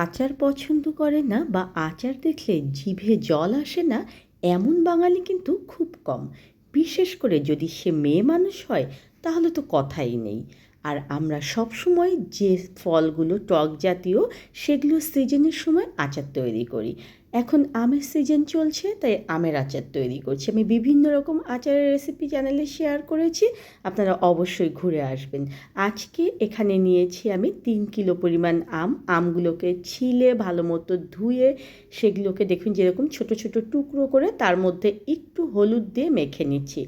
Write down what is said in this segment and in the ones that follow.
আচার পছন্দ করে না বা আচার দেখলে জিভে জল আসে না এমন বাঙালি কিন্তু খুব কম। বিশেষ করে যদি সে মেয়ে মানুষ হয় তাহলে তো কথাই নেই। আর আমরা সবসময় যে ফলগুলো টক জাতীয় সেগুলো সিজনের সময় আচার তৈরি করি। এখন আমের সিজন চলছে তাই আমের আচার তৈরি করছি। আমি বিভিন্ন রকম আচারের রেসিপি চ্যানেলে শেয়ার করেছি, আপনারা অবশ্যই ঘুরে আসবেন। আজকে এখানে নিয়েছি আমি 3 কিলো পরিমাণ আমগুলোকে ছিলে ভালো মতো ধুয়ে সেগুলোকে দেখুন যেরকম ছোট ছোট টুকরো করে তার মধ্যে একটু হলুদ দিয়ে মেখে নিচ্ছি।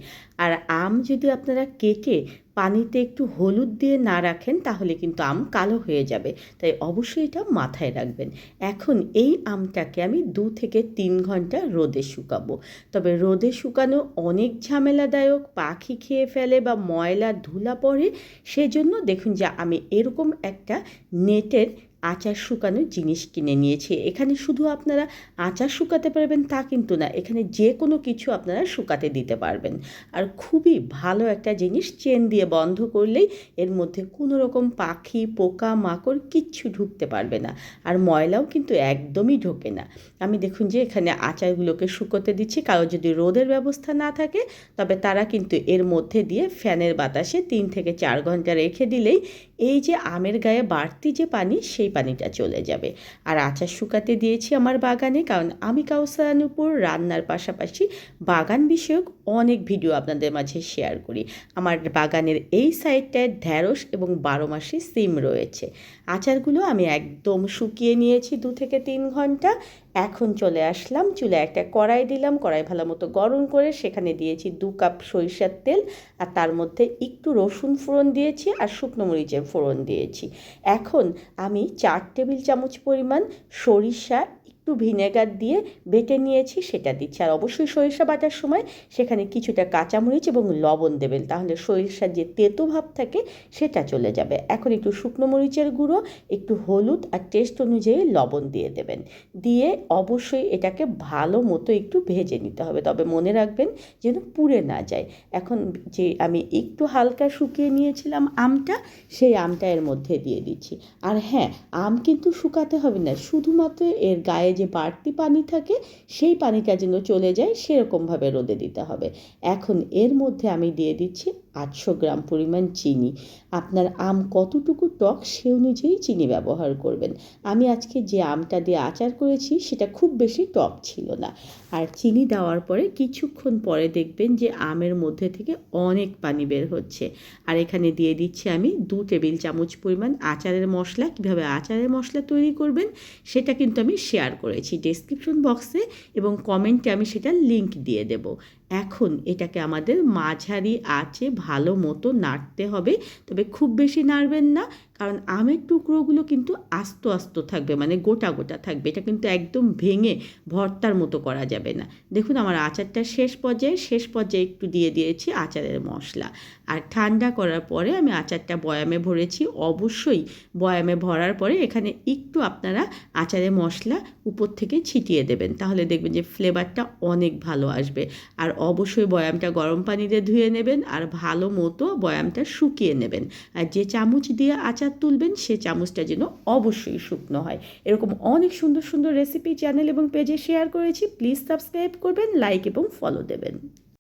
আর আম যদি আপনারা কেটে পানিতে একটু হলুদ দিয়ে না রাখেন তাহলে কিন্তু আম কালো হয়ে যাবে, তাই অবশ্যই এটা মাথায় রাখবেন। এখন এই আমটাকে আমি 2 থেকে 3 ঘন্টা রোদে শুকাবো। তবে রোদে শুকানো অনেক ঝামেলাদায়ক, পাখি খেয়ে ফেলে বা ময়লা ধুলা পড়ে, সেজন্য দেখুন যে আমি এরকম একটা নেটের আচার শুকানোর জিনিস কিনে নিয়েছি। এখানে শুধু আপনারা আচার শুকাতে পারবেন তা কিন্তু না, এখানে যে কোনো কিছু আপনারা শুকাতে দিতে পারবেন। আর খুবই ভালো একটা জিনিস, চেন দিয়ে বন্ধ করলেই এর মধ্যে কোনো রকম পাখি পোকা মাকড় কিচ্ছু ঢুকতে পারবে না, আর ময়লাও কিন্তু একদমই ঢোকে না। আমি দেখুন যে এখানে আচারগুলোকে শুকোতে দিচ্ছি। কারো যদি রোদের ব্যবস্থা না থাকে তবে তারা কিন্তু এর মধ্যে দিয়ে ফ্যানের বাতাসে 3 থেকে 4 ঘন্টা রেখে দিলেই এই যে আমের গায়ে বাড়তি যে পানি সেই পানিটা চলে যাবে। আর আচার শুকাতে দিয়েছি আমার বাগানে, কারণ আমি কাউসারা নূপুর রান্নার পাশাপাশি বাগান বিষয়ক অনেক ভিডিও আপনাদের মাঝে শেয়ার করি। আমার বাগানের এই সাইডটায় ঢ্যাঁড়স এবং 12 মাসি সিম রয়েছে। আচারগুলো আমি একদম শুকিয়ে নিয়েছি 2 থেকে 3 ঘন্টা। এখন চলে আসলাম চুলায়, একটা কড়াই দিলাম, কড়াই ভালো মতো গরম করে সেখানে দিয়েছি 2 কাপ সরিষার তেল, আর তার মধ্যে একটু রসুন ফোড়ন দিয়েছি আর শুকনো মরিচের ফোড়ন দিয়েছি। এখন আমি 4 টেবিল চামচ পরিমাণ সরিষা একটু ভিনেগার দিয়ে বেটে নিয়েছি সেটা দিচ্ছি। আর অবশ্যই সরিষা বাটার সময় সেখানে কিছুটা কাঁচামরিচ এবং লবণ দেবেন, তাহলে সরিষার যে তেতো ভাব থাকে সেটা চলে যাবে। এখন একটু শুকনো মরিচের গুঁড়ো, একটু হলুদ আর টেস্ট অনুযায়ী লবণ দিয়ে দেবেন। দিয়ে অবশ্যই এটাকে ভালো মতো একটু ভেজে নিতে হবে, তবে মনে রাখবেন যেন পুড়ে না যায়। এখন যে আমি একটু হালকা শুকিয়ে নিয়েছিলাম আমটা, সেই আমটা এর মধ্যে দিয়ে দিচ্ছি। আর হ্যাঁ, আম কিন্তু শুকাতে হবে না, শুধুমাত্র এর গায়ে যে বাড়তি পানি থাকে সেই পানিটা যেন চলে যায় সেরকমভাবে রোদে দিতে হবে। এখন এর মধ্যে আমি দিয়ে দিচ্ছি 800 গ্রাম পরিমাণ চিনি। আপনার আম কতটুকু টক সে অনুযায়ী চিনি ব্যবহার করবেন। আমি আজকে যে আমটা দিয়ে আচার করেছি সেটা খুব বেশি টক ছিল না। আর চিনি দেওয়ার পরে কিছুক্ষণ পরে দেখবেন যে আমের মধ্যে থেকে অনেক পানি বের হচ্ছে। আর এখানে দিয়ে দিচ্ছি আমি 2 টেবিল চামচ পরিমাণ আচারের মশলা। কীভাবে আচারের মশলা তৈরি করবেন সেটা কিন্তু আমি শেয়ার করেছি ডেসক্রিপশন বক্সে, এবং কমেন্টে আমি সেটার লিঙ্ক দিয়ে দেব। এখন এটাকে আমাদের মাঝারি আঁচে ভালো মতো নাড়তে হবে, তবে খুব বেশি নাড়বেন না, কারণ আমের টুকরোগুলো কিন্তু আস্ত আস্ত থাকবে, মানে গোটা গোটা থাকবে, এটা কিন্তু একদম ভেঙে ভর্তার মতো করা যাবে না। দেখুন আমার আচারটা শেষ পর্যায়ে একটু দিয়ে দিয়েছি আচারের মশলা। আর ঠান্ডা করার পরে আমি আচারটা বয়ামে ভরেছি। অবশ্যই বয়ামে ভরার পরে এখানে একটু আপনারা আচারের মশলা উপর থেকে ছিটিয়ে দেবেন, তাহলে দেখবেন যে ফ্লেভারটা অনেক ভালো আসবে। আর অবশ্যই বয়ামটা গরম পানি দিয়ে ধুয়ে নেবেন আর ভালো মতো বয়ামটা শুকিয়ে নেবেন। আর যে চামচ দিয়ে আচার তুলবেন সে চামচটা যেন অবশ্যই শুকনো হয়। এরকম অনেক সুন্দর সুন্দর রেসিপি চ্যানেল এবং পেজে শেয়ার করেছি, প্লিজ সাবস্ক্রাইব করবেন, লাইক এবং ফলো দেবেন।